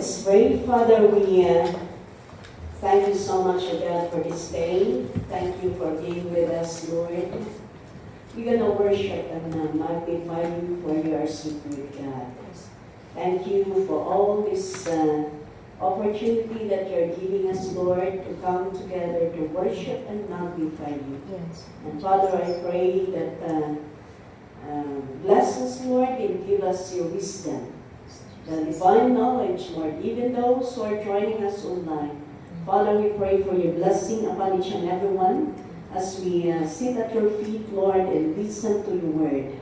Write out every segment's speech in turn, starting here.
Let's pray. Father, we thank you so much, O God, for this day. Thank you for being with us, Lord. We're going to worship and magnify you for your secret, God. Thank you for all this opportunity that you're giving us, Lord, to come together to worship and magnify you. Yes. And Father, I pray that bless us, Lord, and give us your wisdom, the divine knowledge, Lord, even those who are joining us online. Father, we pray for your blessing upon each and every one as we sit at your feet, Lord, and listen to your word.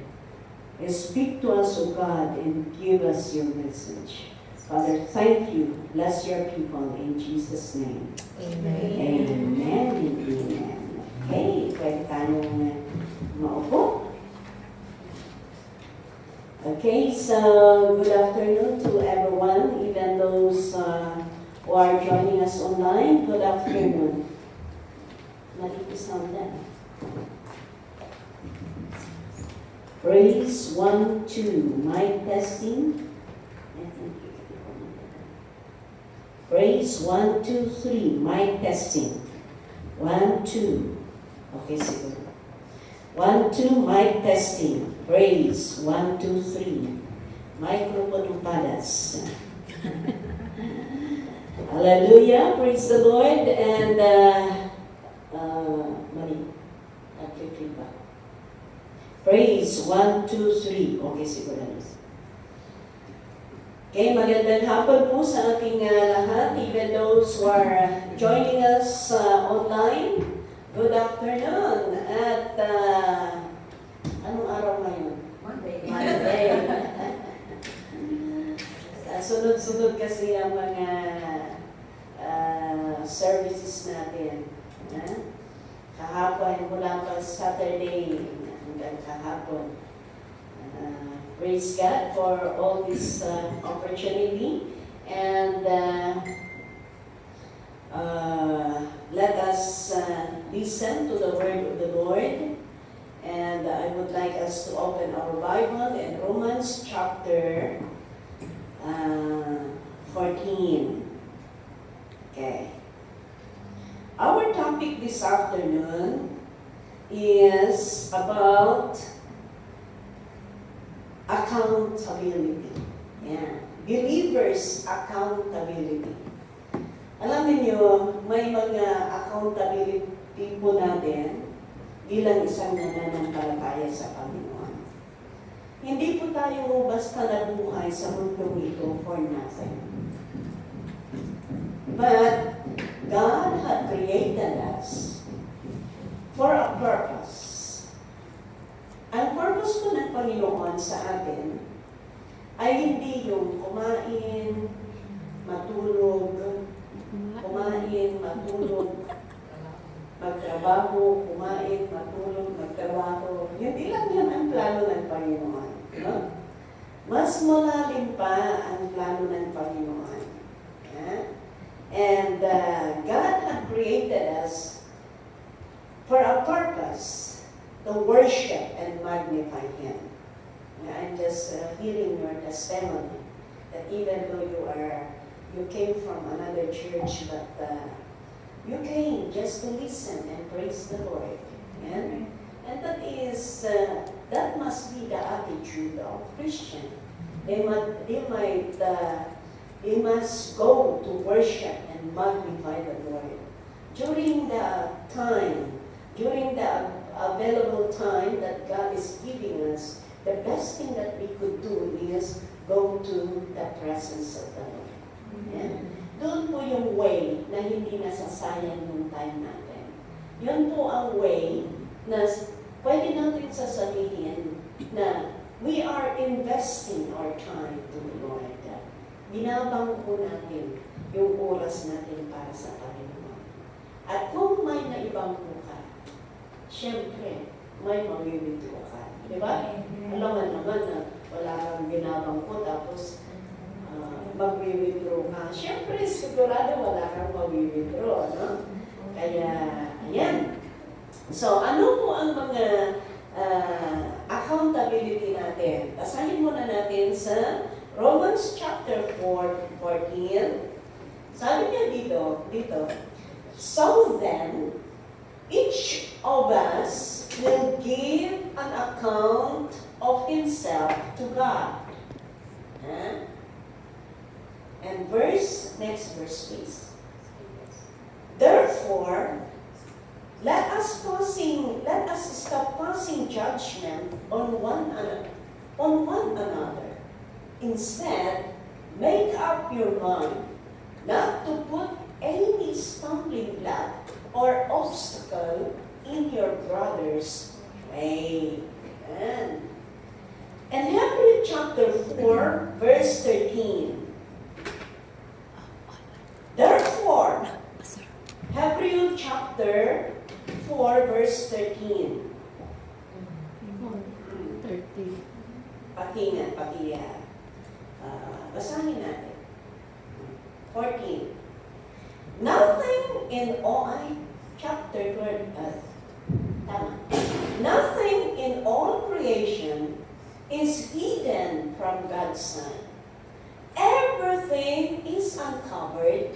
And speak to us, O God, and give us your message. Father, thank you. Bless your people in Jesus' name. Amen. Amen and amen. Okay, pwede tayong maupo. Okay, so good afternoon to everyone, even those who are joining us online. Good afternoon. Sound then. Praise 1, 2. Mic testing. Praise 1, 2, 3. Mic testing. 1, 2. Okay, siguro. 1, 2. Mic testing. Praise 1, 2, 3. Microphone padas. Hallelujah. Praise the Lord. And mali. Nag-feedback. Praise 1, 2, 3. Okay, siguro. Okay, magandang hapon po sa ating lahat, even those who are joining us online. Good afternoon. At anong araw ngayon? Monday. Sunod-sunod kasi ang mga services natin. Kahapon, mula pa Saturday hanggang kahapon. Praise God for all this opportunity. And let us listen to the word of the Lord. And I would like us to open our Bible in Romans chapter 14. Okay. Our topic this afternoon is about accountability. Yeah. Believers' accountability. Alam niyo, may mga accountability po natin bilang isang nananampalataya sa Panginoon. Hindi po tayo basta nabuhay sa mundong ito for nothing. But God had created us for a purpose. Ang purpose po ng Panginoon sa atin ay hindi yung kumain, matulog, magtrabaho, kumain, matulog, magtrabaho. Hindi lang yan ang plano ng Panginoon. No? Mas malalim pa ang plano ng Panginoon. Yeah? And God had created us for a purpose, to worship and magnify Him. I'm just hearing your testimony that even though you came from another church, but you came just to listen and praise the Lord. And that is that must be the attitude of Christian. They must go to worship and magnify the Lord during the available time that God is giving us. The best thing that we could do is go to the presence of the Lord. Yeah? Doon po yung way na hindi nasasayang yung time natin. Yun po ang way na pwede natin sasabihin na we are investing our time to the Lord. Binabang po natin yung oras natin para sa Panginoon. At kung may naibangko ka, siyempre, may mawibigyo ka. Di ba? Alam naman na wala kang binabangko tapos mag-withdraw ka. Siyempre, sigurado wala kang mag-withdraw, no? Kaya, ayan. So, ano po ang mga accountability natin? Basahin muna natin sa Romans chapter 4:14. Sabi niya dito, so then, each of us will give an account of himself to God. And next verse please. Therefore, let us stop passing judgment on one another. Instead, make up your mind not to put any stumbling block or obstacle in your brother's way. Amen. And Hebrews chapter 4, verse 13. Therefore, Hebrews chapter 4, verse 13. 30. Basahin natin. 14. Nothing in all, chapter 12, tama. Nothing in all creation is hidden from God's sight. Everything is uncovered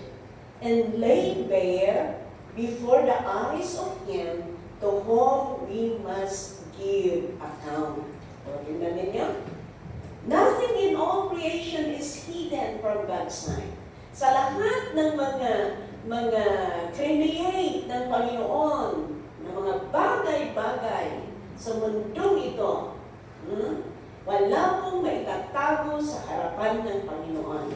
and laid bare before the eyes of Him to whom we must give account. O, tingnan ninyo. Nothing in all creation is hidden from God's sight. Sa lahat ng mga create ng Panginoon, ng mga bagay-bagay sa mundong ito, wala pong maitatago sa harapan ng Panginoon.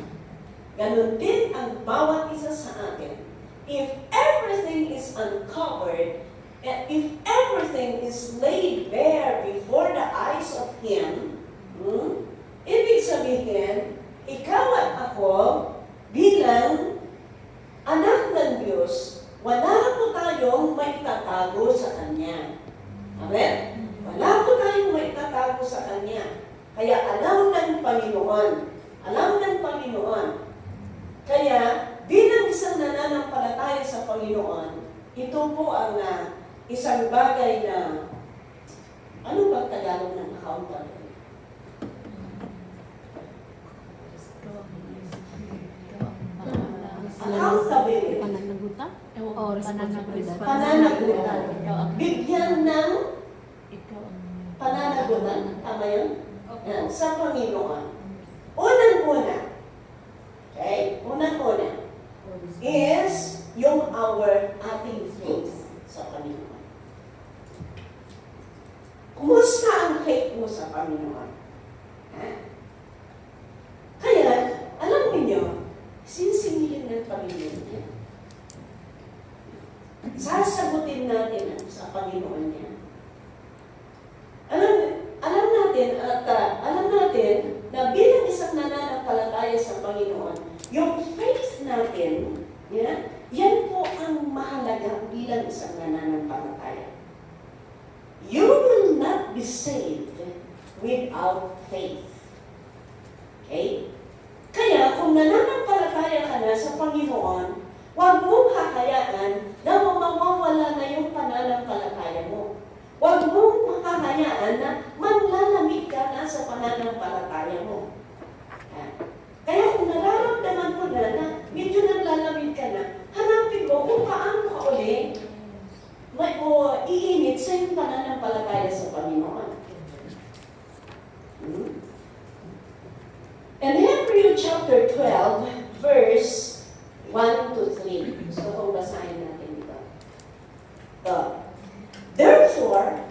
Ganon din ang bawat isa sa atin. If everything is uncovered, and if everything is laid bare before the eyes of Him, ibig sabihin, ikaw at ako, bilang anak ng Diyos, wala po tayong maitatago sa Kanya. Amen? Wala po tayong maitatago sa Kanya. Kaya alam ng Panginoon. Alam ng Panginoon. Kaya, bilang isang nananampalataya sa Panginoon, ito po ang isang bagay na, ano ba Tagalog ng accountability? Accountability. Pananagutan? O responsibilidad? Pananagutan. Bigyan ng Ikaw ang pananagutan. Tama yun? Yan, sa Panginoon. Unang-una, okay? Unang-una is yung ating faith sa Panginoon. Kumusta ang faith mo sa Panginoon? Kaya, alam niyo, sinisingilin ng Panginoon niya. Sasagutin natin sa Panginoon niya. Alam natin na bilang isang nananampalataya sa Panginoon, yung faith natin, yan po ang mahalaga bilang isang nananampalataya. You will not be saved without faith. Okay? Kaya kung nananampalataya ka na sa Panginoon, huwag mong hahayaan na mawawala na yung pananampalataya mo. Huwag mong hahayaan na manlalamig ka na sa pananampalataya mo. Kaya kung nararamdaman mo na medyo naglalamig ka na, hanapin mo kung paano ka uli iinit sa yung pananampalataya sa Panginoon. And Hebrews chapter 12, verse 1 to 3. So, kung basahin natin ito. Therefore,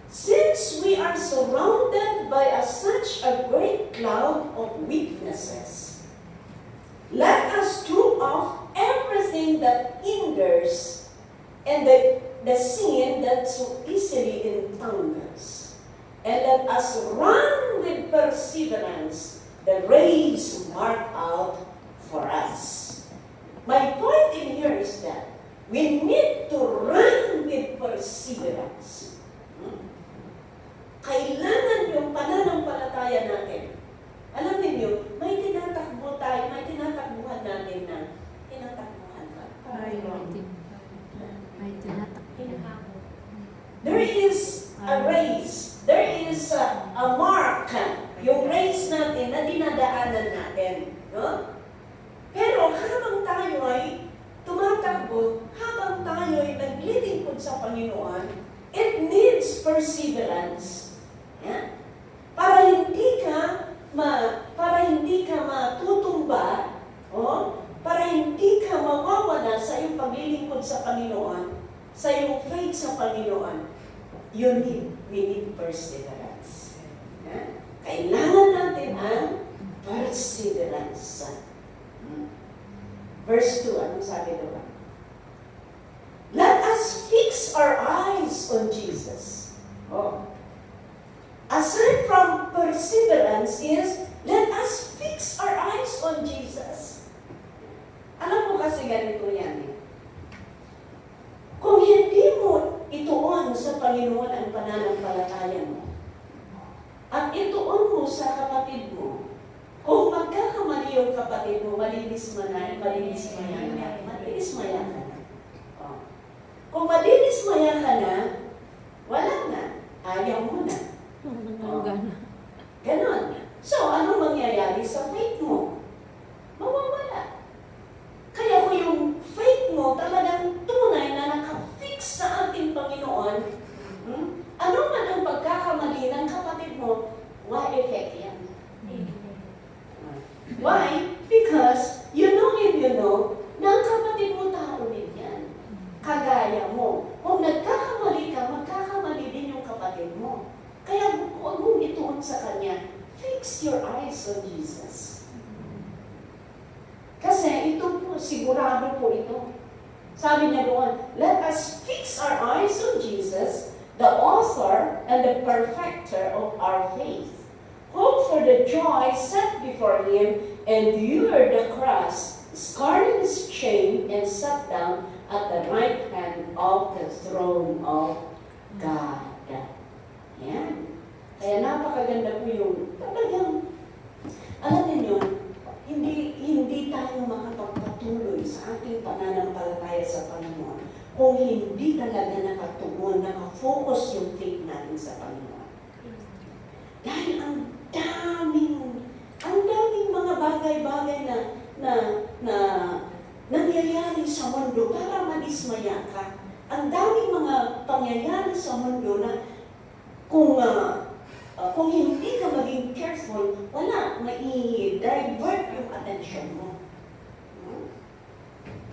since we are surrounded by such a great cloud of witnesses, let us throw off everything that hinders and the sin that so easily entangles, and let us run with perseverance the race marked out for us. My point in here is that we need to run with perseverance. Kailangan yung pananampalataya natin. Alam niyo, may tinatakbuhan natin na tinatakbuhan ka. There is a race. There is a mark. Yung race natin na dinadaanan perseverance. Yeah? Para hindi ka matutumba, para hindi ka mawawala sa iyong paglilingkod sa Panginoon, sa iyong faith sa Panginoon, we need perseverance. Yeah? Kailangan natin ang perseverance. Verse 2, anong sabi doon? Let us fix our eyes on Jesus. Aside from perseverance is, let us fix our eyes on Jesus. Alam mo kasi ganito yan. Kung hindi mo ituon sa Panginoon ang pananampalataya mo, at ituon mo sa kapatid mo, kung magkakamali yung kapatid mo, malilismaya ka na. Kung malilismaya ka na, wala na. Ayaw mo na. Ganon. So, anong mangyayari sa faith mo? Mawawala. Kaya kung yung faith mo talagang tunay na nakafix sa ating Panginoon, ano man ang pagkakamali ng kapatid mo, why effect yan? Why? Because you know if you know, na ang kapatid mo tao din yan. Kagaya mo. Kung nagkakamali ka, magkakamali din yung kapatid mo. Kaya huwag mong ituon sa Kanya. Fix your eyes on Jesus. Kasi ito po, sigurado po ito. Sabi niya doon, let us fix our eyes on Jesus, the author and the perfecter of our faith. Hope for the joy set before Him, endure the cross, scarring His shame, and sat down at the right hand of the throne of God. Yan. Kaya napakaganda po yung talagang, alam niyo, hindi tayo makapagpatuloy sa ating pananampalataya sa Panginoon kung hindi talaga nakatuon, nakafocus yung faith natin sa Panginoon. Dahil ang daming mga bagay-bagay na nangyayari sa mundo para madismaya ka. Ang daming mga pangyayari sa mundo na kung hindi ka maging careful, mai-divert yung attention mo.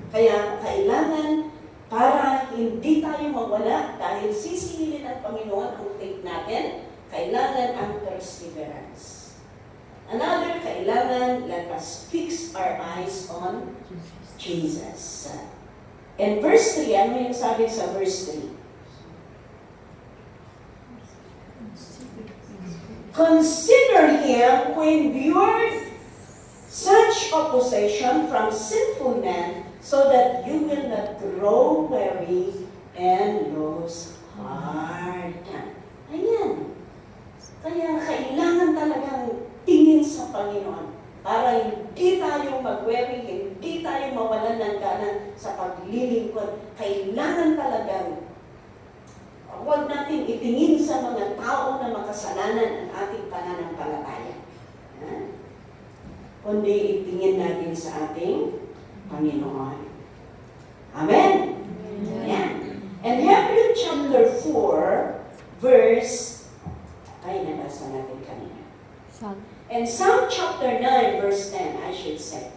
Kaya kailangan, para hindi tayo mawala dahil sisingilin ng Panginoon ang faith natin, kailangan ang perseverance. Another, kailangan, let us fix our eyes on Jesus. And verse 3, ano yung sabi sa verse 3? Consider Him who endured such opposition from sinful men, so that you will not grow weary and lose heart. Ayan. Kaya kailangan talagang tingin sa Panginoon para hindi tayo mag-weary, hindi tayo mawalan ng gana sa paglilingkod. Kailangan talagang huwag natin itingin sa mga tao na makasalanan ang ating pananampalataya. Kundi itingin natin sa ating Panginoon. Amen? Amen. And Hebrews chapter 4, verse, nabasa natin kanina. And Psalm chapter 9, verse 10, I should say.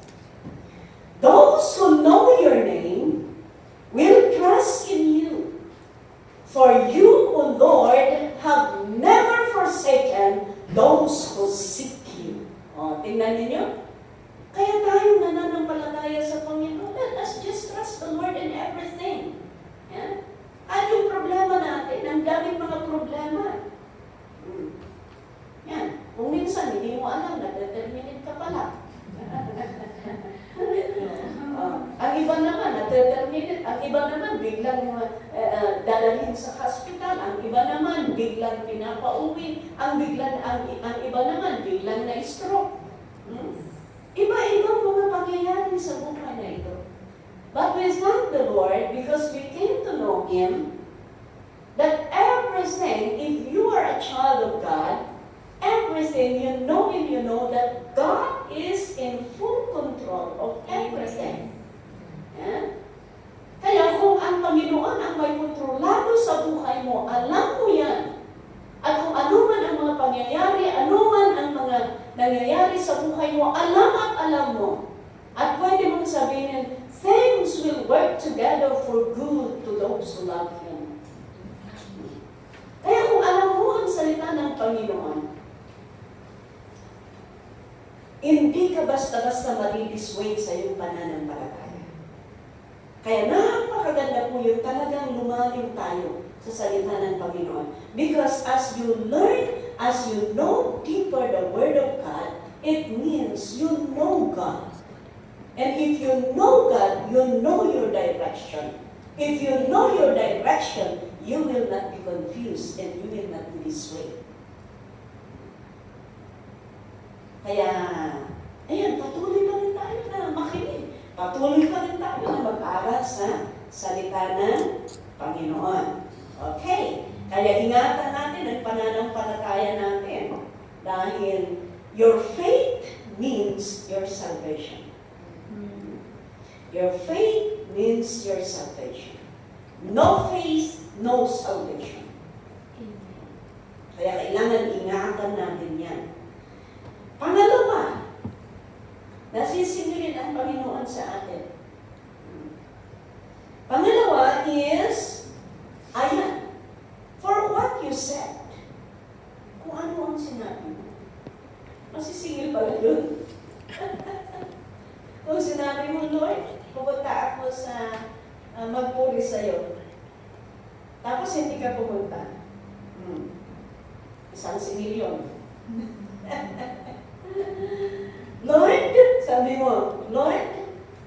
Those who know your name will trust in you. For you, O Lord, have never forsaken those who seek you. Tingnan ninyo. Kaya tayo nananampalataya sa Panginoon. Let us just trust the Lord in everything. Yan. At yung problema natin, ang daming mga problema. Yan. Kung minsan, hindi mo alam, na-determinate ka pala. Ang iba naman, na-determinate. Ang iba naman, biglang dadalhin sa hospital. Ang iba naman, biglang pinapauwi. Ang iba naman, biglang na-stroke. Iba-ibang mga pangyayari sa buhay na ito. But we thank the Lord because we came to know Him, that everything, if you are a child of God, everything, you know Him, you know that God is in full control of everything. Yeah? Kaya kung ang Panginoon ang may kontrolado sa buhay mo, alam mo yan, and things will work together for good to those who love Him. Kaya kung alam mo ang salita ng Panginoon, hindi ka basta-basta madidissuade sa iyong pananampalataya. Kaya napakaganda po yung talagang lumalim tayo sa salita ng Panginoon. Because as you learn, as you know deeper the Word of God, it means you know God. And if you know God, you know your direction. If you know your direction, you will not be confused and you will not be dissuaded. Kaya, ayan, patuloy pa rin tayo na makinig. Patuloy pa rin tayo na mag-aral sa salita ng Panginoon. Okay, kaya ingatan natin ang pananampalataya natin. Dahil your faith means your salvation. Your faith means your salvation. No faith, no salvation. Kaya kailangan ingatan natin yan. Pangalawa, nasisingilin ang Panginoon sa atin. Pangalawa is, ayan, for what you said. Kung ano ang sinabi mo. Masisingil pala yun. Kung sinabi mo, Lord, pupunta ako sa magpuri sa'yo. Tapos hindi ka pumunta. Isang singil yun. Lord, sabi mo, Lord,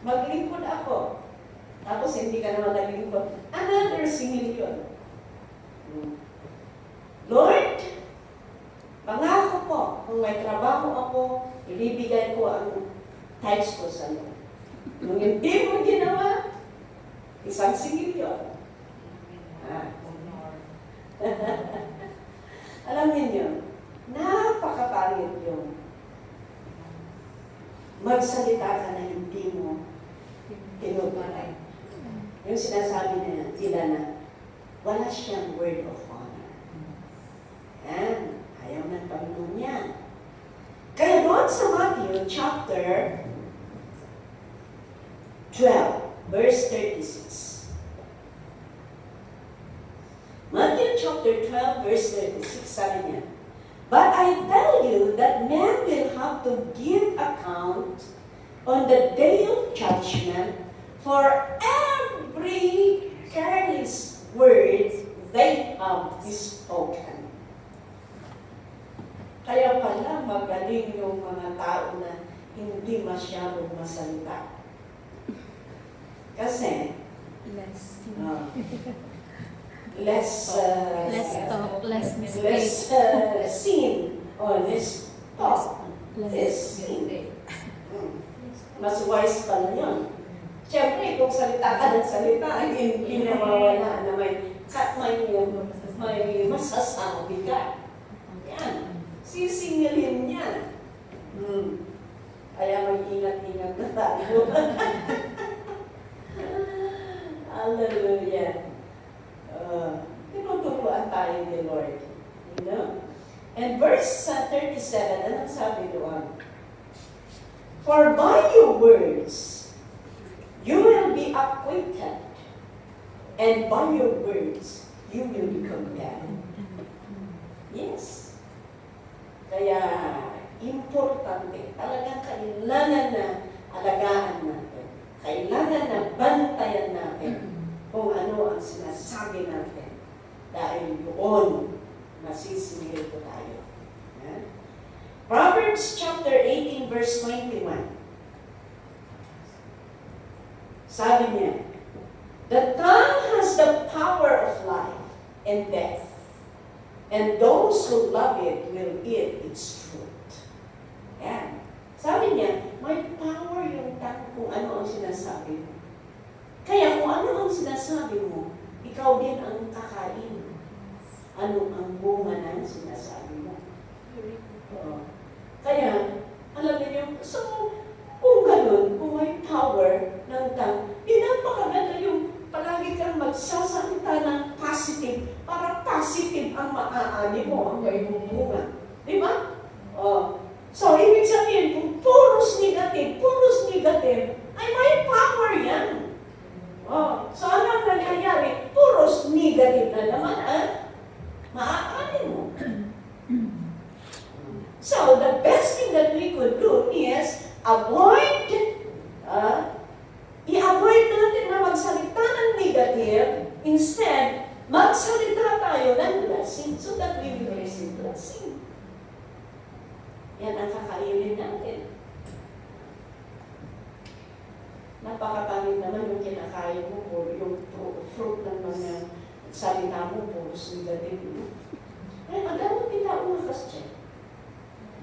maglingkod ako. Tapos hindi ka naman naglingkod. Another singil yun. Lord, pangako ko, kung may trabaho ako, ibibigay ko ang tithes ko sa iyo. Nung hindi mo ginawa, isang singil yun. Alam niyo, napakapangit yung magsalita ka na hindi mo tinutulay. Yung sinasabi nila na wala siyang word of honor. Yan. Ayaw ng Panginoon yan. Kaya doon sa Matthew chapter 12, verse 36. Matthew chapter 12, verse 36, sabi niya, but I tell you that men will have to give account on the day of judgment for every careless word they have spoken. Kaya pala magaling yung mga tao na hindi masyadong masalita. Kasi, less talk, less mistake. Less seen or less talk. Less seen. Mas wise pala yun. Siyempre, kung salita ka ng salita, hindi nawawala na may masasabi ka. Yan. Sisingilin niya. Kaya mag-ingat-ingat na tayo. Hallelujah. Tinuturuan tayo ni Lord. You know? And verse 37, anong sabi doon? For by your words, you will be acquitted, and by your words, you will be condemned. Yes. Kaya, importante, talagang kailangan na alagaan natin. Kailangan na bantayan natin kung ano ang sinasabi natin. Dahil doon, masisingil po tayo. Yeah? Proverbs chapter 18, verse 21. Sabi niya, the tongue has the power of life and death, and those who love it will eat its fruit. Yan. Sabi niya, may power yung tongue kung ano ang sinasabi mo. Kaya kung ano ang sinasabi mo, ikaw din ang kakain. Ano ang bunga ng sinasabi mo. Kaya, alam niyo, so, kung ganun, kung may power ng tongue, napakaganda yung palagi kang magsasalita ng positive, para positive ang maaani mo, ang iyong bunga. Di ba? So, ibig sabihin, kung puros negative, ay may power natin. Napakatanim naman yung kinakain mo, yung fruit ng mga salita mo, puros negative. Kaya magano din tao na kasi.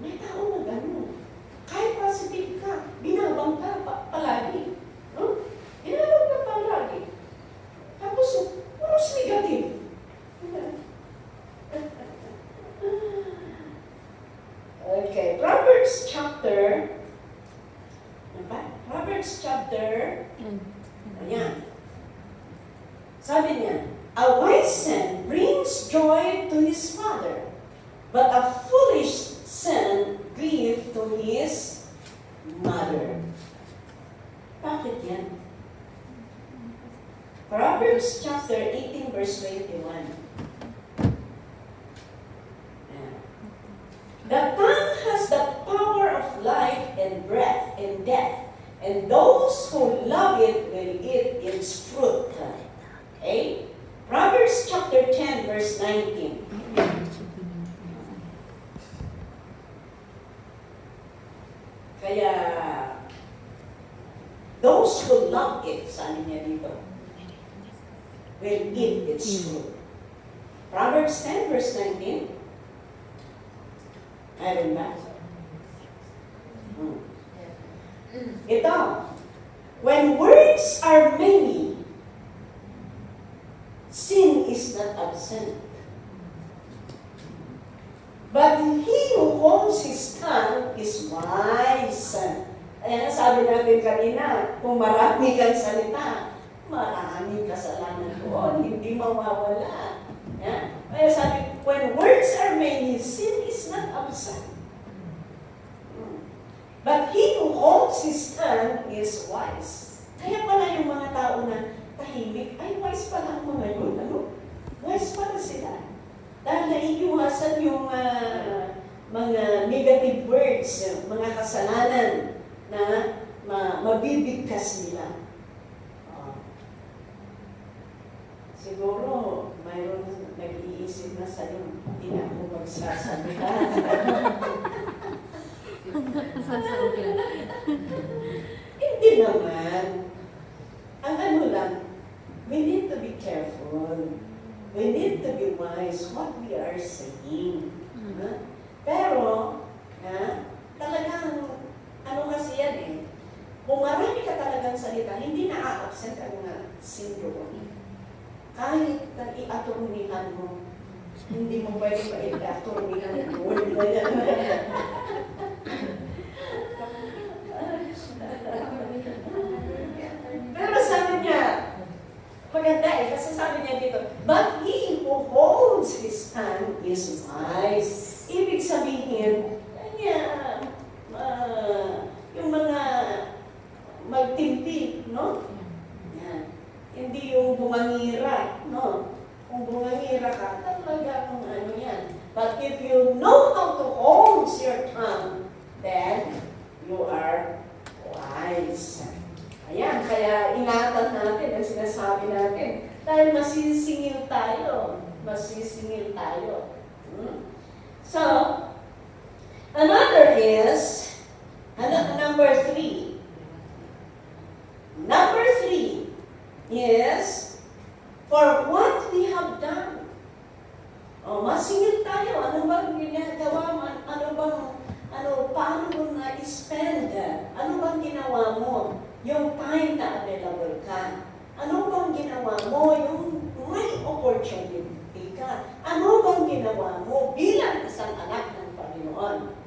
May tao na gano'n. Kahit positive ka, binabang ka palagi. No? Binabang ka palagi. Tapos, puros negative. Okay, Proverbs chapter, ayan. Sabi niya, a wise son brings joy to his father, but a foolish son grief to his mother. Bakit yan? Proverbs chapter 18 verse 21. The tongue has the power of life and breath and death, and those who love it will eat its fruit. Okay? Proverbs chapter 10 verse 19. Kaya, those who love it, sabi niya dito, will eat its fruit. Proverbs 10 verse 19. Meron ba? Ito, when words are many, sin is not absent. But he who holds his tongue is wise. Ayan, sabi natin kanina, kung marami kang salita, maraming kasalanan doon, hindi mawawala. Yeah? Kaya sabi, when words are many, sin is not absent. But he who holds his tongue is wise. Kaya pala yung mga tao na tahimik, ay wise pala ang mga yun. Ano? Wise pala sila. Dahil naiiwasan yung mga negative words, mga kasalanan na mabibigkas nila. Siguro, mayroon nag-iisip na sa'yo, hindi na ako magsasalita. Hindi naman. Ang ano lang, we need to be careful. We need to be wise what we are saying. Pero, talagang, ano kasi yan eh, kung marami ka talagang salita, hindi na-absent ang syndrome. Kahit i-aturnihan mo, hindi mo pwede ma-i-aturnihan yung word na yan. Pero sabi niya, maganda eh, kasi sabi niya dito, but he who holds his tongue is wise. Ibig sabihin, yung mga magtimpi, no? Hindi yung bumangira, no? Kung bumangira ka, talaga kung ano yan. But if you know how to hold your tongue, then you are wise. Ayan, kaya ingatan natin ang sinasabi natin. Dahil masisingil tayo. Masisingil tayo. So, another is, number 3. Number 3 is, for what we have done. Masingil tayo. Ano bang ginagawa mo? Paano mo na-spend? Ano bang ginawa mo? Yung time na available ka. Ano bang ginawa mo? Yung may opportunity ka. Ano bang ginawa mo bilang isang anak ng Panginoon?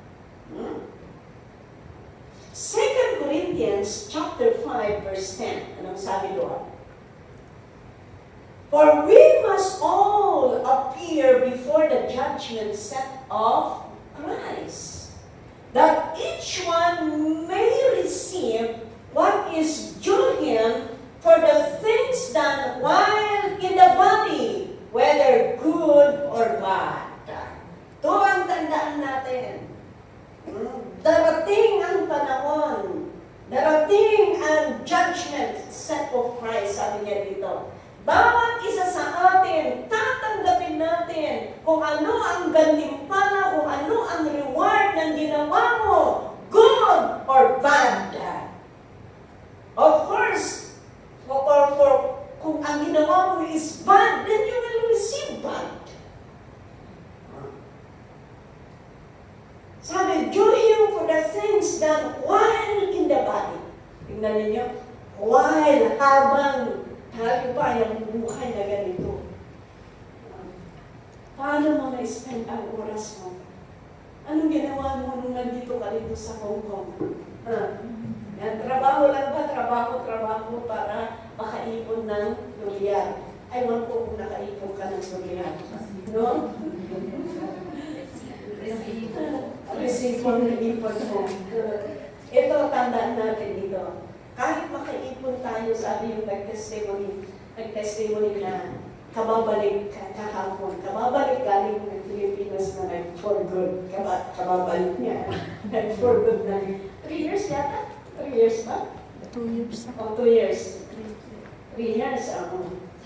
2 Corinthians chapter 5 verse 10. Anong sabi doon? For we must all appear before the judgment seat of Christ, that each one may receive what is due him for the things done while in the body, whether good or bad. Ito ang tandaan natin. Darating ang panahon, darating ang judgment seat of Christ, sabi niya dito. Bawat isa sa atin, tatanggapin natin kung ano ang gantimpala, kung ano ang reward ng ginawa mo, good or bad. Of course, kung ang ginawa mo is bad, then you will receive bad. Sabi, do him for the things done while in the body. Tingnan ninyo, while habang tayo pa yung buhay na ganito. Paano mo na-spend ang oras mo? Anong ginawa mo nung nandito ka dito sa Hong Kong? Yan, trabaho lang ba? Trabaho para makaipon ng durian. Aywan ko kung nakaipon ka ng durian. No? Receive mo ng ipon mo. Ito, tandaan natin dito. Kahit makaipon tayo, sabi yung nag-testimony na kababalik kahapon. Kababalik galing ng Pilipinas na nag-for good. Kababalik niya. Nag-for good na 3 years yata? 3 years ba? 2 years. O, 2 years. 3 years,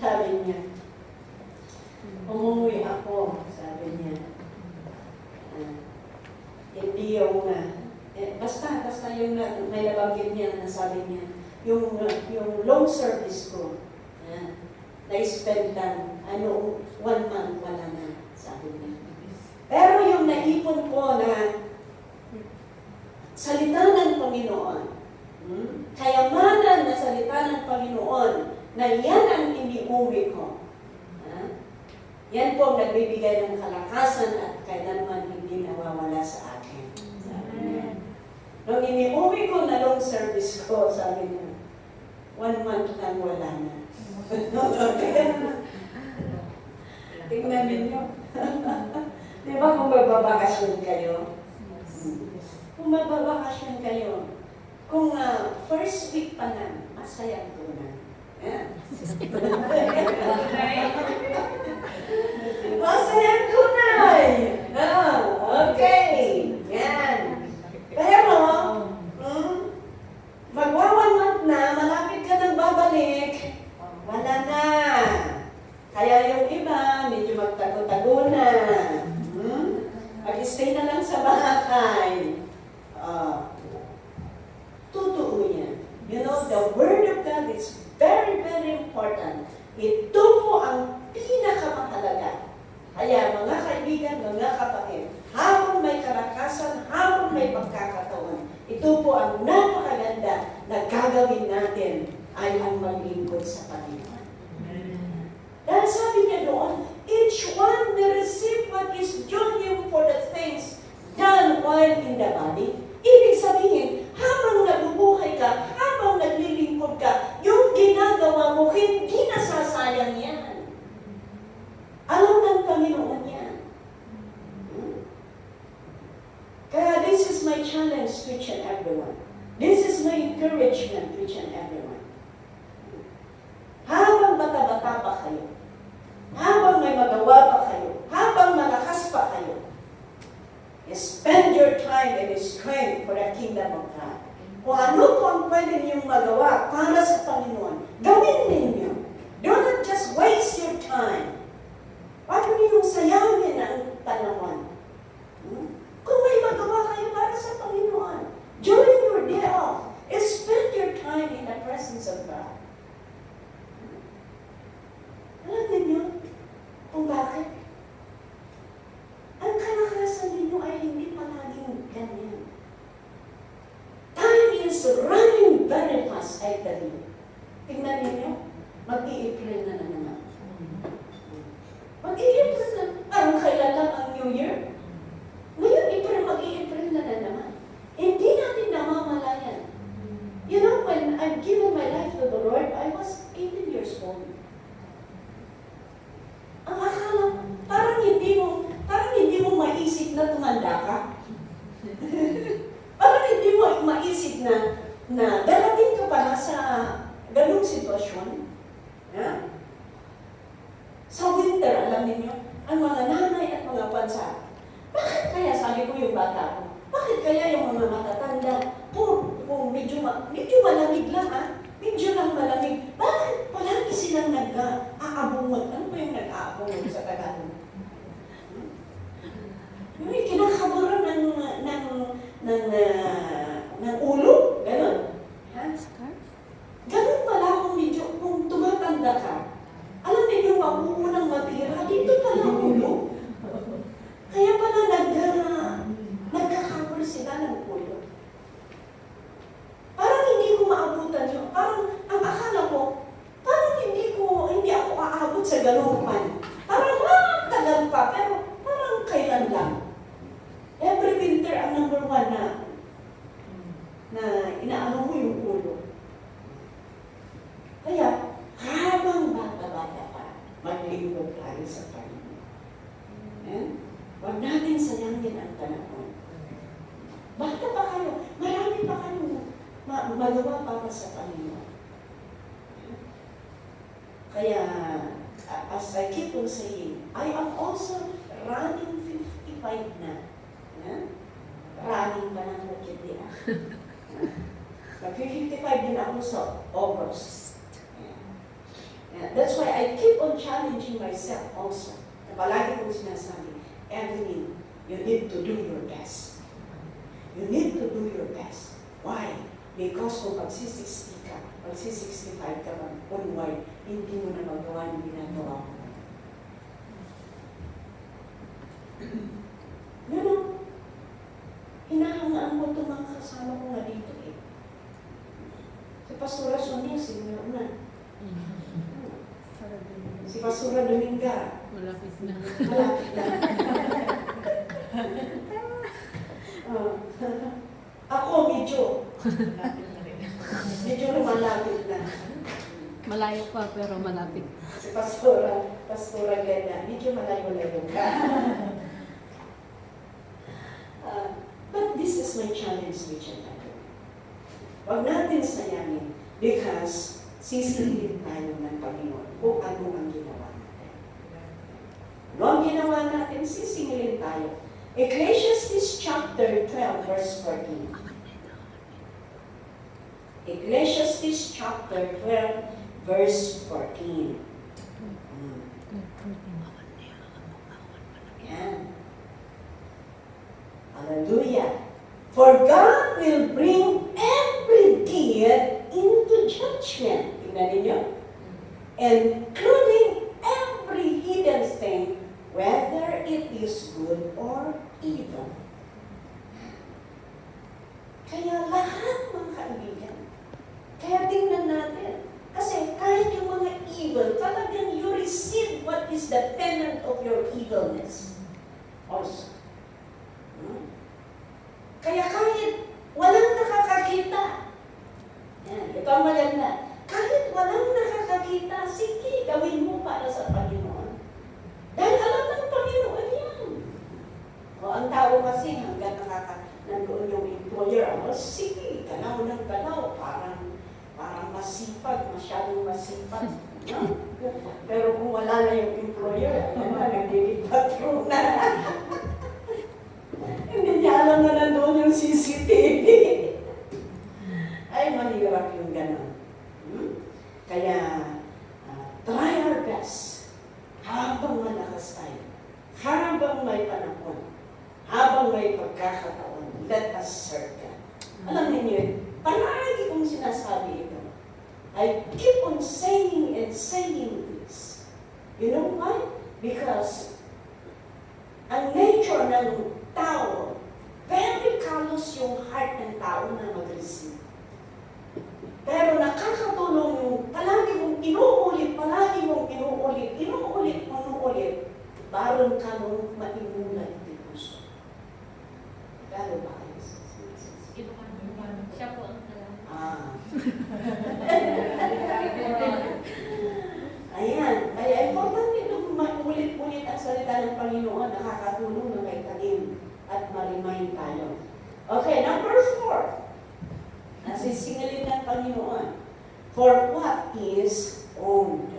sabi niya. Umuwi ako, sabi niya. Hindi yung, basta yung may nabanggit niya na sabi niya, yung long service ko, na-spend lang, 1 month, wala na, sabi niya. Pero yung naipon ko na salita ng Panginoon, kayamanan na salita ng Panginoon, na yan ang iniuwi ko. Yan po ang nagbibigay ng kalakasan at kailanman hindi nawawala sa akin. Sabi niya. Nung iniuwi ko na long service ko, sabi niya, 1 month lang wala na. Tingnan ninyo. Di ba kung magbabakasyon kayo? Kung magbabakasyon kayo, kung first week pa na, masayang tunan. Masayang tunay! Okay! Yan. Pero, magwa-1 month na, malapit ka nang babalik, wala na. Kaya yung iba, medyo magtago-tago na. Mag-stay na lang sa bahay. Totoo yan. You know, the Word of God is very, very important. Ito po ang pinakamahalaga. Kaya mga kaibigan, mga kapatid, habang may kalakasan, habang may pagkakataon, ito po ang napakaganda na gagawin natin ay ang maglingkod sa Panginoon. Dahil sabi niya doon, each one may receive what is due him for the things done while in the body. Ibig sabihin, habang nabubuhay ka, habang naglilingkod ka, yung ginagawa mo, hindi nasasayang yan. Alam ng Panginoon yan. Kaya this is my challenge to each and everyone. This is my encouragement to each and everyone. Habang bata-bata pa kayo, habang may magawa pa kayo, habang malakas pa kayo, spend your time and strength for the kingdom of God. Kung ano po ang pwede niyong magawa para sa Panginoon, gawin ninyo. Do not just waste your time. Huwag niyong sayangin ang panahon. Kung may magawa kayo para sa Panginoon, during your day off, spend your time in the presence of God. Alam ninyo kung bakit? Ang kalakasan ninyo ay hindi palaging ganyan. Time is running very fast, I tell you. Tingnan ninyo, mag-i-April na naman. Mag-i-April na. Parang kailan lang ang New Year? Ngayon, mag-i-April na naman. Hindi natin namamalayan. You know, when I've given my life to the Lord, I was 18 years old. Ang akala, parang hindi mo maisip na tumanda ka. Parang hindi mo maisip na darating ka pala sa ganung sitwasyon. Yeah? Sa winter, alam niyo, ang mga nanay at mga bansa, bakit kaya, sabi ko yung bata ko, bakit kaya yung mga matatanda, kung medyo malamig lang medyo lang malamig, bakit palagi silang nag-aabungan? Ano ba yung nag-aabungan sa Tagalog? Yung kinakabaran ng Kaya, as I keep on saying, I am also running 55 na. Running pa lang na hindi ah. Mag-55 din ako sa August. That's why I keep on challenging myself also. Palagi kong sinasabi, Evelyn, you need to do your best. You need to do your best. Why? Because kung magsi-60 ka, magsi-65 ka man, onward, hindi mo na magawa yung ginagawa mo. Ganun. Hinahangaan mo itong mga kasama ko nga dito eh. Si Pastora Sonia, senior na. Si Pastora Dominga. Malapit na. Malapit na. Ako, medyo lumalapit na. Malayo pa pero malapit. Si Pastora Glenda, medyo malayo-layo ka. But this is my challenge with you. Huwag natin sayangin because sisilipin tayo ng Panginoon kung ano ang ginawa natin. Ano ang ginawa natin? Sisingilin tayo. Ecclesiastes chapter 12, verse 14. Ecclesiastes chapter 12, verse 14. Yan. Hallelujah. For God will bring every deed into judgment. Tingnan ninyo. Including every hidden thing, whether it is good or evil. Kaya lahat mga kaibigan, kaya tingnan natin. Kasi kahit yung mga evil, talagang you receive what is the penalty of your evilness. Also. Kaya kahit walang nakakakita, yan, ito ang maganda, kahit walang nakakakita, sige, gawin mo para sa Panginoon. Dahil alam ng Panginoon yan. O ang tao kasi hanggang nandoon yung employer, sige, galaw ng galaw, parang masipag, masyadong masipag. No? Pero kung wala na yung employer, nagdidiktatro na. Hindi niya alam na nandoon yung CCTV. Ay, mahirap yung gano'n. Kaya, try our best. Habang malakas tayo, habang may panahon, habang may pagkakataon, let us serve God. Alam niyo, palagi kong sinasabi ito. I keep on saying and saying this. You know why? Because ang nature ng tao, very callous yung heart ng tao na mag-receive. Pero nakakatulong yung palagi mong inuulit, baron ka nung maimulat ng puso. Gano'n ba kayo? Siya po ang alam. Ayan. Kaya important ito maulit-ulit ang salita ng Panginoon, nakakatulong na may talim at ma-remind tayo. Okay, number 4. Nasisingilin ng Panginoon. For what is owned?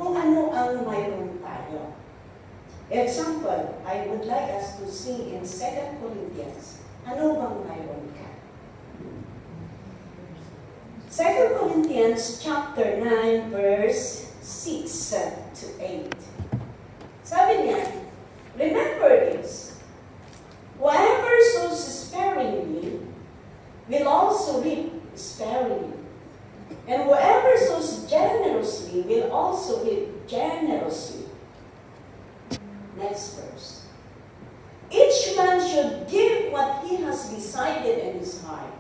Kung ano ang mayroon tayo. Example, I would like us to see in 2 Corinthians. Ano bang mayroon ka? 2 Corinthians chapter 9, verse 6 to 8. Sabi niya, remember this, whoever sows sparingly will also reap sparingly. And whoever sows generously will also reap generously. Next verse. Each man should give what he has decided in his heart,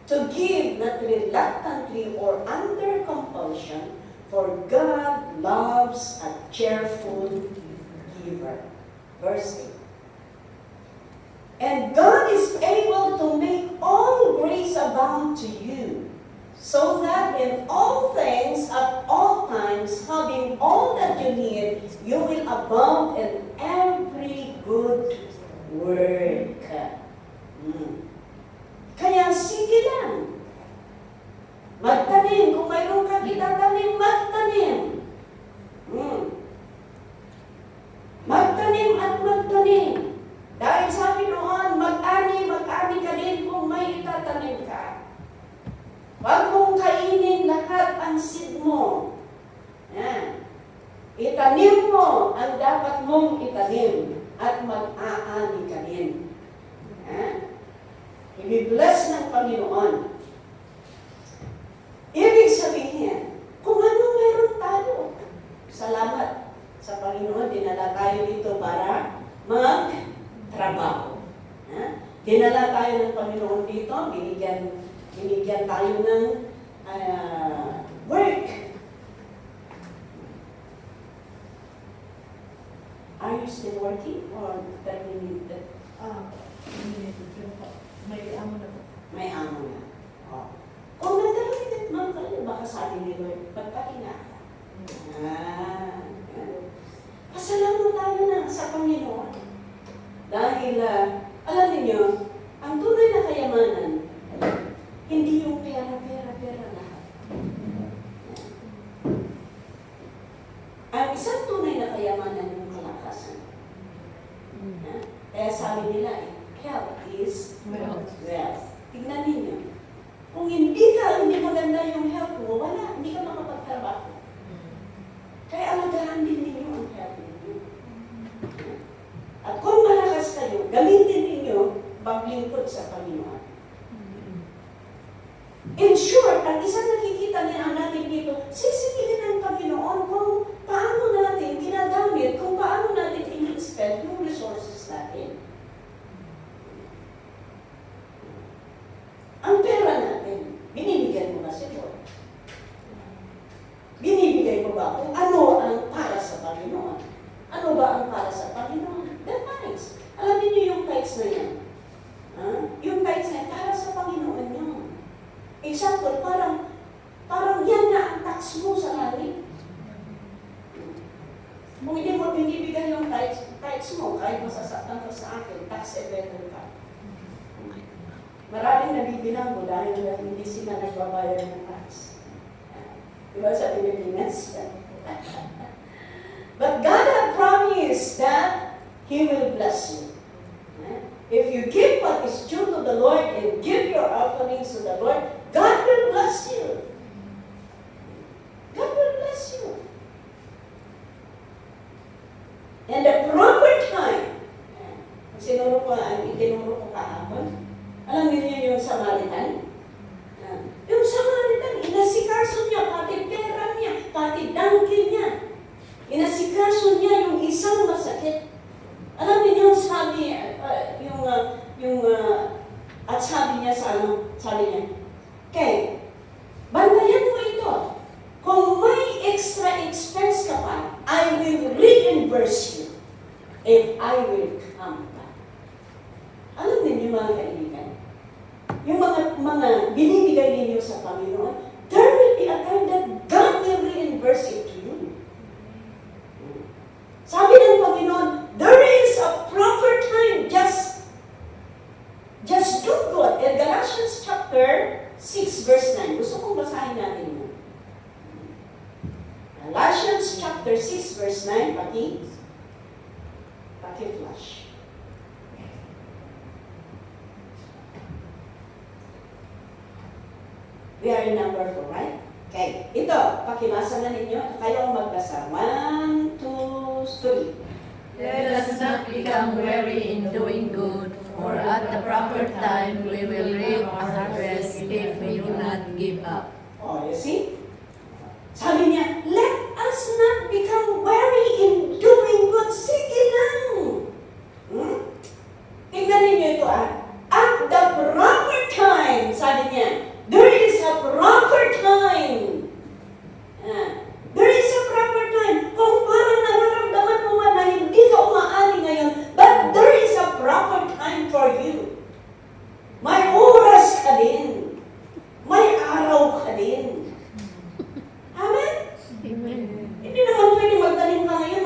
to give not reluctantly or under compulsion, for God loves a cheerful giver. Verse 8. And God is able to make all grace abound to you, so that in all things, at all times, having all that you need, you will abound in every good work. Kaya sige lang. Magtanim. Kung mayroon kang itatanim, magtanim. ang dapat mong itanim at mag-aani ka din. I-bless ng Panginoon. Ibig sabihin, kung ano meron tayo, salamat sa Panginoon, dinala tayo dito para mag-trabaho. Dinala tayo ng Panginoon dito, binigyan tayo ng work. Are you still working or terminated? May amo na po. May amo na. Oh. Kung nag-terminated man kayo, baka sabi ni Lord, magpahinga ka. Pasalamat tayo na sa Panginoon. Dahil, alam niyo, ang tunay na kayamanan, hindi yung pera lahat. Ang isang tunay na kayamanan yung kalakasan. Kaya sabi nila, health is wealth. Tignan ninyo. Kung hindi maganda yung health mo, wala, hindi ka makapagtrabaho. Kaya alagahan din ninyo ang health ninyo. At kung malakas kayo, gamitin ninyo paglingkod sa Panginoon. In short, ang isang nakikita niya natin dito, sisipilin ng Panginoon kung paano natin ginagamit, kung paano natin in-spend yung resources natin. Ang pera natin, binibigyan mo ba si Lord? Binibigay mo ba kung ano ang para sa Panginoon? Ano ba ang para sa Panginoon? The tithes. Alam niyo yung tithes na yan. Yung tithes na yan, para sa Panginoon yun. Example, parang yan na ang tax mo sa langit. Kung hindi mo binibigay yung tithes mo, kahit masasaktan ka sa akin, tax evader ka. Maraming nabibilang mo dahil hindi sila nagbabayad ng tax. Diba sa Pilipinas? But God had promised that He will bless you. If you give what is due to the Lord and give your offerings to the Lord, God will bless you. God will bless you. And the proper time, itinuro ko kahapon, alam niyo yung Samaritan? Yung Samaritan, inasikaso niya, pati pera niya, pati donkey niya. Inasikaso niya yung isang masakit. Alam niyo yung sabi, at sabi niya sabi niya, okay, bantayan mo ito. Kung may extra expense ka pa, I will reimburse you if I will come back. Alam niyo mga kaibigan, yung mga binibigay ninyo sa Panginoon, there will be a time that God will reimburse it to you. Sabi ng Panginoon, there is a proper time, just do good. In Galatians chapter 6 verse 9, gusto kong basahin natin yun. Galatians chapter 6 verse 9, paki-flash. We are in number 4, right? Okay. Ito, pakibasa na ninyo. Kayo ang magbasa. 1, 2, 3. Let us not become weary in doing good, for at the proper time we will reap a harvest if we do not give up. Oh, you see? Sabi niya, let us not become weary in doing good. Sige lang. Tingnan ninyo ito At the proper time, sabi niya, there is a proper time. There is a proper time. Kung parang nararamdaman mo man na hindi ka umaani ngayon, but there is a proper time for you. May oras ka din. May araw ka din. Amen? Amen. Hindi naman pwede magtanim ka ngayon,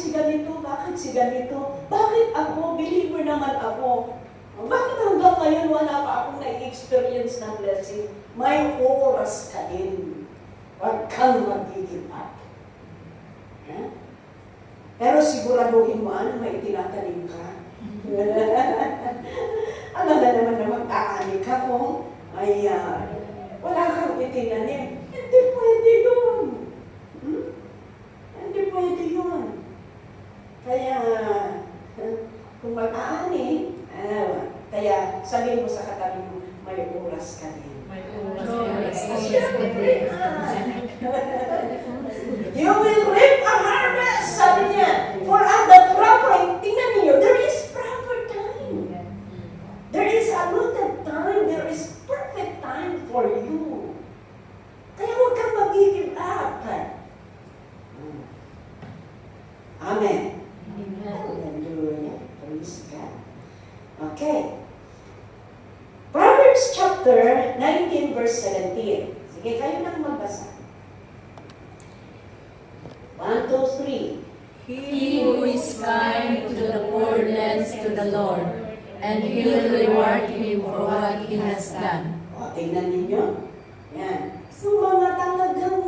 si ganito? Bakit si ganito? Bakit ako? Believer naman ako. Bakit hanggang ngayon wala pa akong na-experience ng blessing? May oras ka din. Huwag kang mag-give up. Pero siguraduhin mo, may itinatanim ka. Alam na naman mag-aani ka kung wala kang itinanim. Hindi pwede yun. Hindi pwede yun. Kaya, kung mag-aani, kaya sabihin mo sa katabi mo, may oras ka din. You will reap a harvest, sabi niya. For at the proper, tingnan niyo, there is proper time. There is allotted time. There is perfect time for you. Kaya huwag kang mag-give up. Amen. Hallelujah. Praise God. Okay. Proverbs chapter 19 verse 17. Sige, kayo nang magbasa. 1, 2, 3. He who is kind to the poor lends to the Lord, and He will reward him for what he has done. O, tingnan ninyo. Yan. Yung mga talagang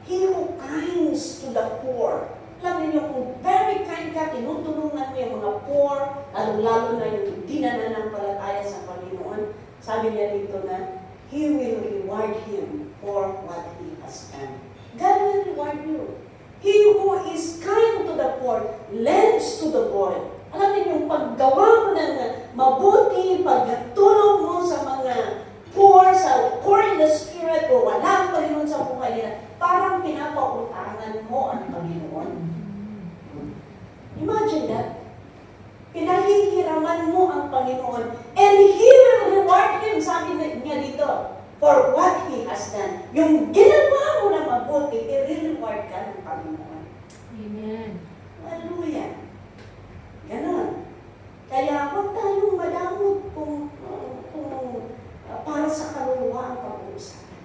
he who kinds to the poor. Alam niyo, kung very kind ka, tinutulungan mo yung mga poor, lalo na yung hindi na nananampalataya sa Panginoon, sabi niya dito na, He will reward him for what he has done. God will reward you. He who is kind to the poor, lends to the poor. Alam niyo, yung paggawa mo ng mabuti, pagtulong mo sa mga poor, sa poor in the spirit, o walang Panginoon sa buhay nila, parang pinapautangan mo ang Panginoon. Imagine that. Pinahihiraman mo ang Panginoon, and He will reward him, sabi niya dito, for what he has done. Yung ginawa mo na mabuti, i-reward ka ng Panginoon. Amen. Hallelujah. Ganon. Kaya huwag tayong madamot kung para sa kaluluwa ang pag-uusapan.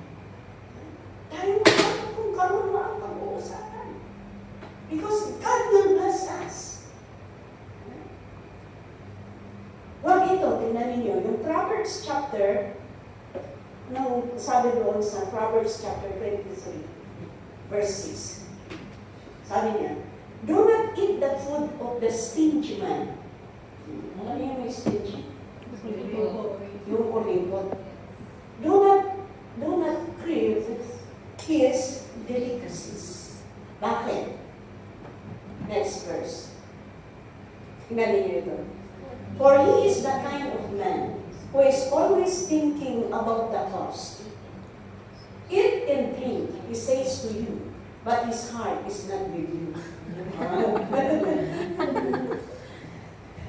Tayo madamot kung kaluluwa ang pag-uusapan. Because God will bless us. Huwag ito, tingnan ninyo, yung Proverbs chapter, nung sabi doon sa Proverbs chapter 23, verse 6. Sabi niya, do not eat the food of the stingy man. Alam niyo yung stingy? Yung kuripot. Do not crave his delicacies. Bakit? Next verse. Tingnan niyo ito. For he is the kind of man who is always thinking about the cost. Eat and drink, he says to you, but his heart is not with you.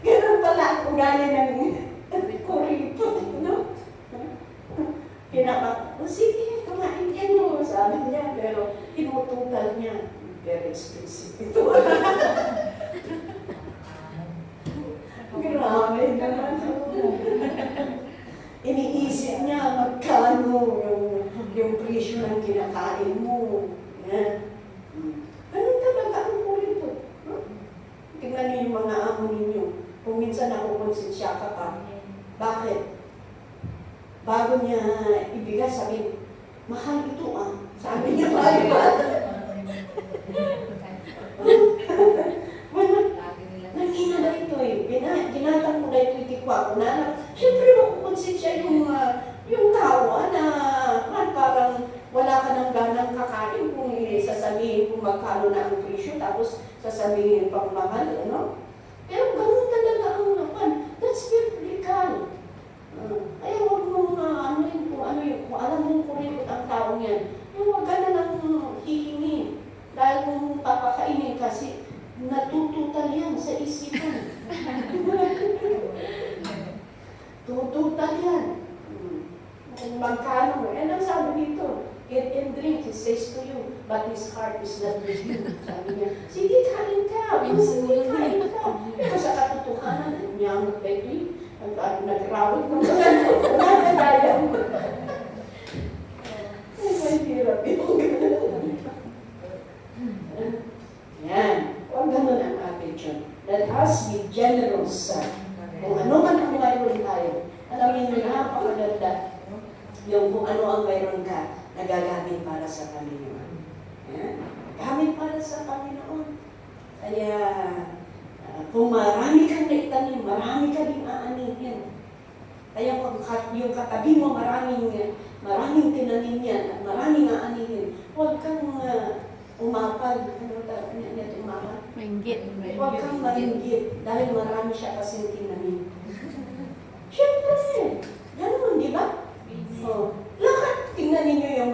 Ganun pala ang ugali ng kuripot, no? Sige, kumain ka no, sabi niya, pero tinututal niya. Very expensive ito. Grabe naman. Iniisip niya magkano yung presyo ng kinakain mo. Yan. Ganun talaga ang kuripot. Tingnan niyo yung mga amo ninyo. Kung minsan nakukonsensya ka pa. Bakit? Bago niya ibigay, sabi, mahal ito ah. Sabi niya, mahal ba? Nangina na ito eh. Ginatang mo na ito itikwa ko na. Siyempre makukonsensya yung tao na parang wala ka ng ganang kakain kung sasabihin kung magkano na ang presyo tapos sasabihin pang mahal, ano? Pero ganun talaga ang naman. That's biblical. Kaya huwag mong kung alam mong kuripot ang tao niyan, huwag ka na lang hihingi. Dahil kung papakainin kasi, natututal yan sa isipan. Tututal yan. Kung magkano mo. Yan ang sabi dito. Eat and drink, he says to you, but his heart is not with you. Sabi niya, sige, kain ka. Sige, kain ka. Pero sa katotohanan, niyamot ba ito eh? Nag-rawit mo sa kaya mo. Ay, hirap yung gano'n. Yan. Huwag gano'n ay para sa Panginoon. Gamit para sa Panginoon. Kaya, kung marami kang naitanim, marami ka rin aanihin. Kaya kung yung katabi mo maraming tinanim yan at maraming aanihin, huwag kang umapal. Umapal? Ringgit. Huwag kang maringgit dahil marami siya kasing tinanim. Siyempre, ganun, di ba? Lahat, tingnan ninyo yung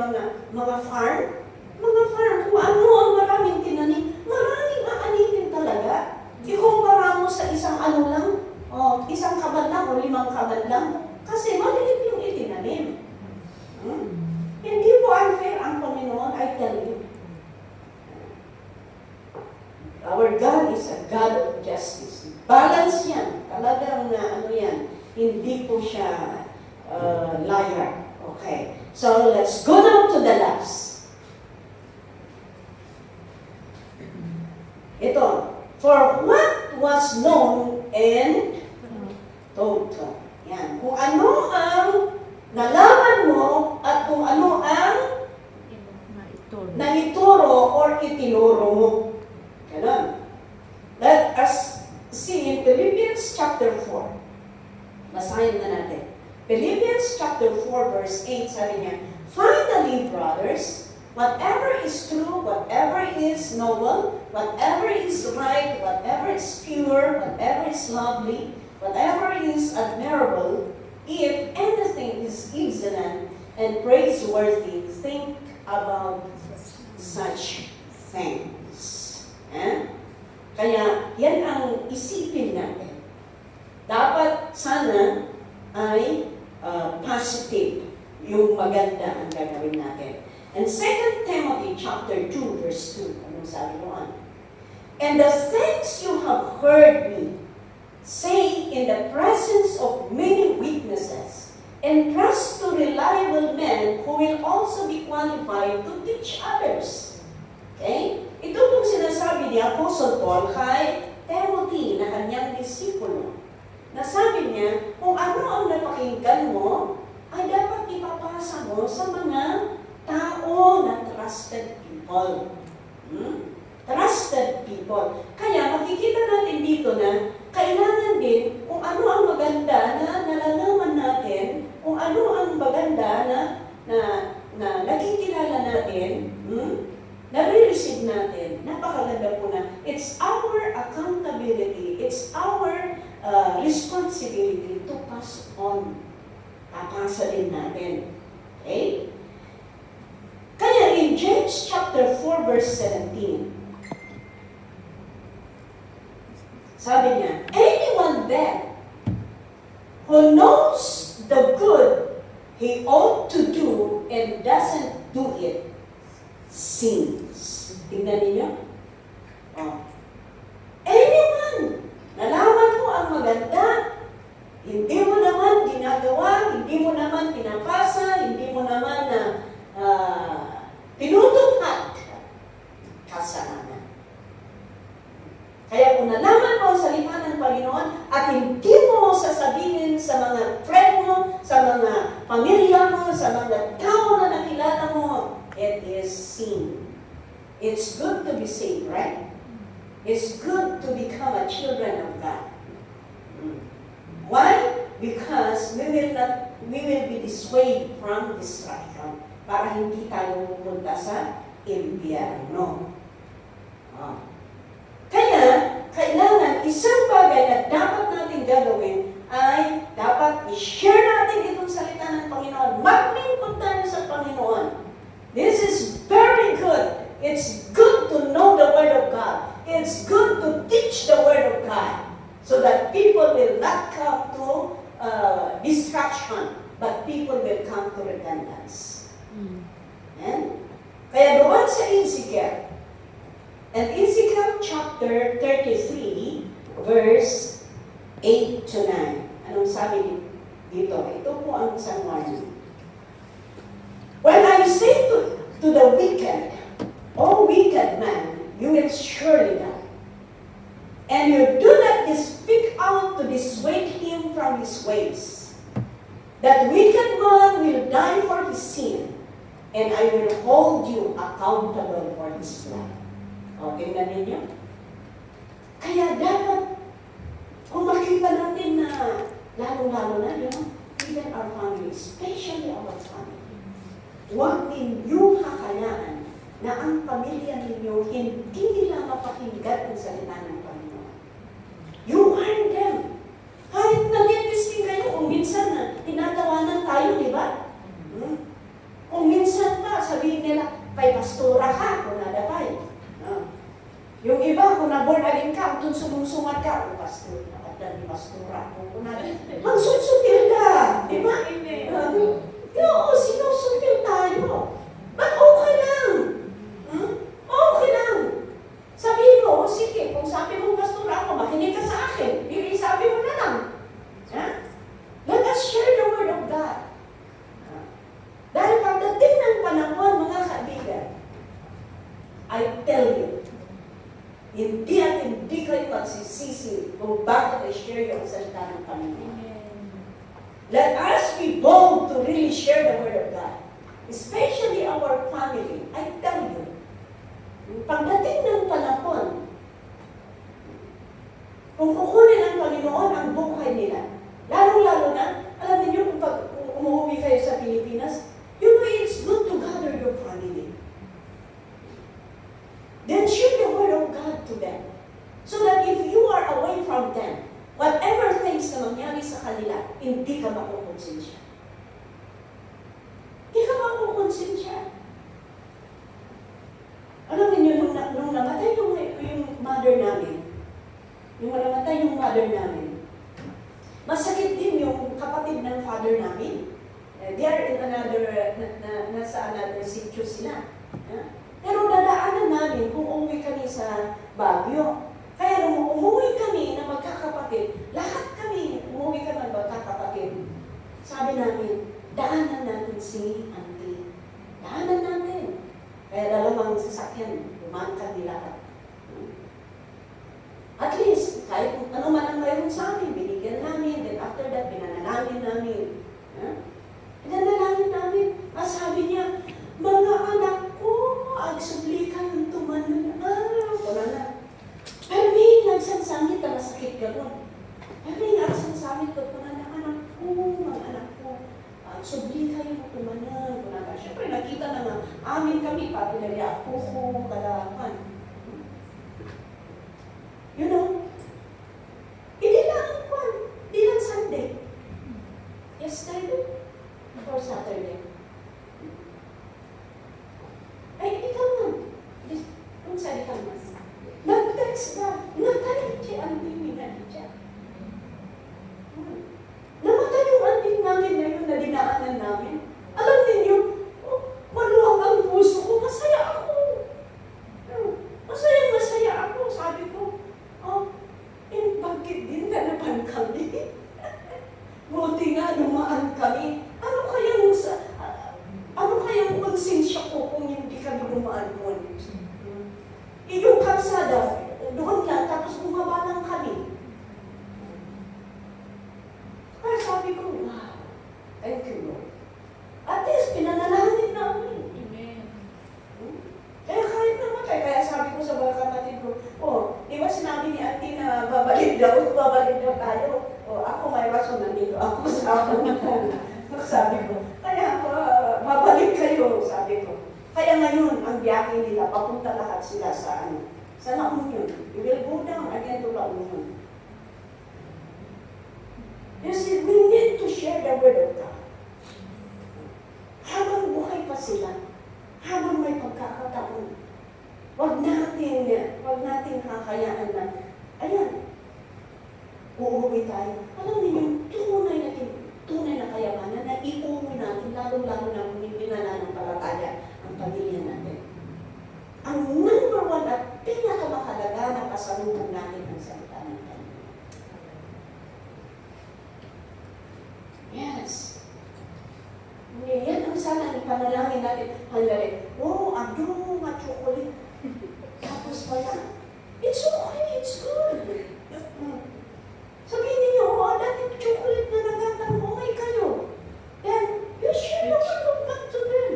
mga farm. Mga farm, kung ano ang maraming tinanim, maraming aanihin talaga. Ikumpara mo sa isang ano lang, isang kabad lang o 5 kabad lang, kasi maliit yung itinanim. Hindi po unfair ang Panginoon, I tell you. Our God is a God of justice. Balance yan. Talagang yan. Hindi po siya liar. Okay. So, let's go now to the last. Ito. For what was known and told to. Yan. Kung ano ang nalaman mo at kung ano ang naituro or itinuro mo. Ganon. Let us see in Philippians chapter 4. Basahin na natin. Philippians chapter 4 verse 8, sabi niya, finally, brothers, whatever is true, whatever is noble, whatever is right, whatever is pure, whatever is lovely, whatever is admirable, if anything is excellent and praiseworthy, think about such things. Kaya, yan ang isipin natin. Dapat sana ay positive, yung maganda ang gagawin natin. And 2 Timothy chapter 2 verse 2, anong sabi doon? And the things you have heard me say in the presence of many witnesses, entrust to reliable men who will also be qualified to teach others. Okay? Ito pong sinasabi ni Apostle Paul kay Timothy na kanyang disipulo. Nasabi niya, kung ano ang napakinggan mo, ay dapat ipapasa mo sa mga tao na trusted people. Trusted people. Kaya makikita natin dito na kailangan din kung ano ang maganda na nalalaman natin, kung ano ang maganda na nakikilala natin, nare-receive natin. Napakaganda po na it's our accountability, it's our responsibility to pass on. Papasa din natin. Okay? Kaya in James chapter 4 verse 17, sabi niya, anyone then who knows the good he ought to do and doesn't do it, sins. Tingnan ninyo. Anyone, nalaman mo ang maganda, hindi mo naman ginagawa, hindi mo naman pinapasa, hindi mo naman pinutupad, kasalanan. Kaya kung nalaman mo ang salita ng Panginoon at hindi mo sasabihin sa mga friend mo, sa mga pamilya mo, sa mga tao na nakilala mo, it is sin. It's good to be saved, right? It's good to become a children of God. Why? Because we will be dissuaded from destruction para hindi tayo pupunta sa impyerno. Kaya, kailangan isang bagay na dapat natin gagawin ay dapat i-share natin itong salita ng Panginoon. Maglingkod tayo sa Panginoon. This is very good. It's good to know the Word of God. It's good to teach the Word of God so that people will not come to distraction, but people will come to repentance. Kaya doon sa Ezekiel, and Ezekiel chapter 33, verse 8 to 9. Anong sabi dito? Ito po ang isang warning. When I say to the wicked, O wicked man, you will surely die. And you do not speak out to dissuade him from his ways. That wicked man will die for his sin, and I will hold hold you accountable for His love. O, tingnan ninyo. Kaya dapat, kung makita natin na, lalo-lalo na yun, even our family, especially our family, huwag ninyong hakayaan na ang pamilya ninyo hindi nila mapakinggan ang salita ng Panginoon. You warn them. Kahit nag-testing kayo, kung minsan na tinatawanan tayo, di ba? Kung minsan pa, sabihin nila, kay pastora ka, kung nadapay. Yung iba, kung na-born again ka, kung sumusungat ka, o pastor, nakatdan ni pastora, kung nadapay. Magsusutil ka, di ba? Oo, sinusutil tayo. But okay lang. Okay lang. Sabihin mo, sige, kung sabi mo, pastora ako, makinig ka sa akin. Sabi mo na lang. Let us share the word of God. Dahil pagdating ng panahon, mga kaibigan, I tell you, hindi at hindi kayo magsisisi kung bakit i-share yung salita ng Panginoon. Let us be bold to really share the word of God. Especially our family. I tell you, pagdating ng panahon, kung kukunin ng Panginoon ang buhay nila, lalong-lalo na, alam niyo kung umuwi kayo sa Pilipinas, you know it's good to gather your family. Then share the word of God to them. So that if you are away from them, whatever things na mangyari sa kanila, hindi ka makukonsensya. Hindi ka makukonsensya. Alam niyo, nung namatay yung mother namin, masakit din yung kapatid ng father namin. They are in another, nasa another sitio sila. Pero dadaanan namin kung umuwi kami sa Baguio. Kaya nung umuwi kami na magkakapatid, lahat kami umuwi kami magkakapatid. Sabi namin, daanan natin si Auntie. Daanan natin. Kaya dalawang sasakyan, dumaan kami lahat. At least, kahit ano man ang mayroon sa amin, binigyan namin. Then after that, pinanalangin namin. Pinanalangin namin. Sabi niya, mga anak ko, agsubli kayong tumanan. Wala na. Pero may nagsansangit na masakit gano'n. Pero may nagsansangit ko na anak ko, agsubli kayong tumanan. Siyempre, nakita na nga, amin kami, pati na niya ako kalaman. You know, hindi lang Sunday. Yesterday or Saturday. Ay, ikaw man. Kung saan ikaw mas. Nag-text na. Natay siya ang timingan siya. Namatay yung auntie namin ngayon na dinaanan namin. Alam ninyo, maluwag ang puso ko. Masaya ako. Masaya ako. Sabi ko, bakit din nanapan kami? Buti nga lumaan kami. Ano kayang konsensya ko kung hindi kami lumaan doon? Yung kalsada, doon lang, tapos bumaba lang kami. Kaya sabi ko, wow, thank you, Lord. At least, pinanalangin namin. Kaya kahit namatay, kaya sabi ko sa mga kapatid ko, di ba sinabi ni Auntie na babalik daw tayo. Ako may rason nandito, ako sa ako. Sabi ko, kaya babalik kayo, sabi ko. Kaya ngayon, ang biyahe nila, papunta lahat sila sa La Union. We will go down again to La Union. You see, we need to share the word of God. Habang buhay pa sila, habang may pagkakataon, wag natin kakayaan na, ayan, uuwi tayo. Alam niyo, tunay na kayamanan na iuwi natin, lalo-lalo na kung hindi nananampalataya ang pamilya natin. Ang number one at pinakamahalaga na pasalubong natin ang salita ng Panginoon. Yes. Yan ang sana ipanalangin natin. Hanggang, chocolate. Tapos wala. It's okay, it's good. Sabihin niyo, dati chocolate na nagatang, okay kayo. Then, you share the word of God to them.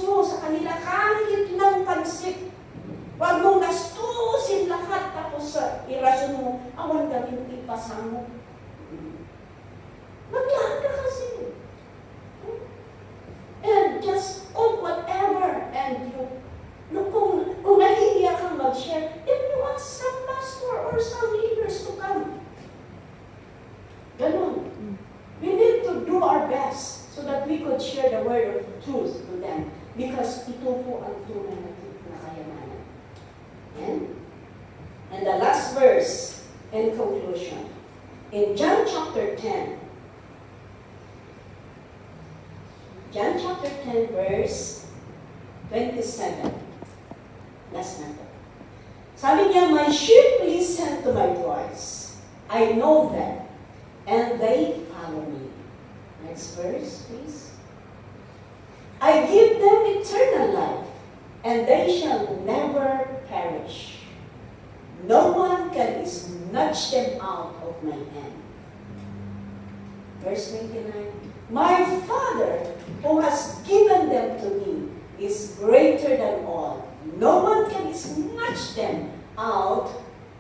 mo sa kanila kahit ng pansit. Huwag mong gastusin lahat tapos sa irasyon mo, awan gawin ipasa mo. Maglaan ka kasi. And just cook whatever. And kung nahihiya kang mag-share, then you ask some pastor or some leaders to come. Ganon. We need to do our best so that we could share the word of truth to them. Because ito po ang tunay na kayamanan. And the last verse in conclusion. In John chapter 10, verse 27. Last na to. Sabi niya, my sheep listen to my voice. I know them, and they follow me. Next verse, please. I give them eternal life, and they shall never perish. No one can snatch them out of my hand. Verse 29. My Father, who has given them to me, is greater than all. No one can snatch them out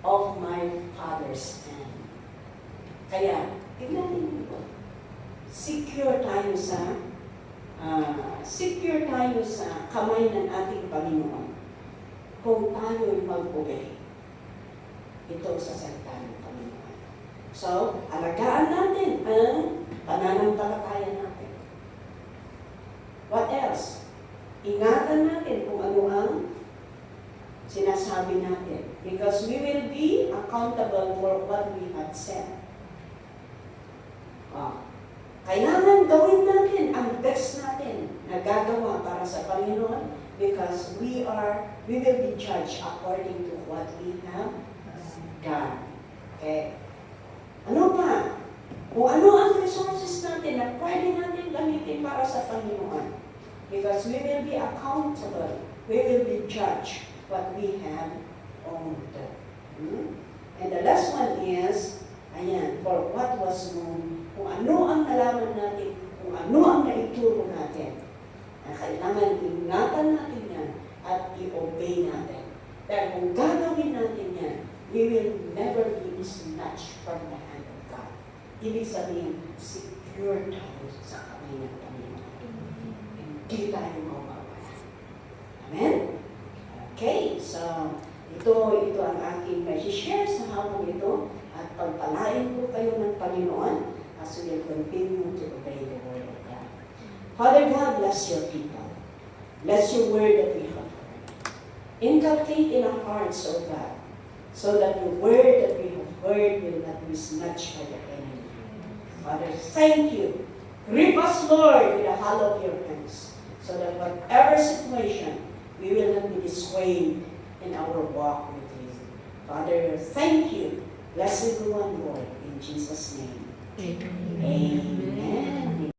of my Father's hand. Kaya, tignan niyo. Secure tayo sa kamay ng ating Panginoon kung tayo'y mag-obey. Ito sa salita ng Panginoon. So, alagaan natin ang pananampalataya natin. What else? Ingatan natin kung ano ang sinasabi natin. Because we will be accountable for what we have said. Kailangan gawin natin ang best natin na gagawa para sa Panginoon because we will be judged according to what we have done. Okay? Ano pa? Kung ano ang resources natin na pwede natin gamitin para sa Panginoon. Because we will be accountable. We will be judged what we have owned. And the last one is, for what was known, kung ano ang nalaman natin, kung ano ang naituro natin, na kailangan ingatan natin yan at i-obey natin. Dahil kung gagawin natin yan, we will never be snatched from the hand of God. Ibig sabihin, secure tayo sa kamay ng Panginoon. Hindi tayo mawawala. Amen? Okay, so ito ang aking share sa hapon ito at pagpalain ko kayo ng Panginoon as we will continue to obey the word of God. Father God, bless your people. Bless your word that we have heard. Inculcate in our hearts, O God, so that the word that we have heard will not be snatched by the enemy. Father, thank you. Grip us, Lord, with the hollow of your hands, so that whatever situation, we will not be dissuaded in our walk with you. Father, thank you. Bless everyone, Lord, in Jesus' name. Amen.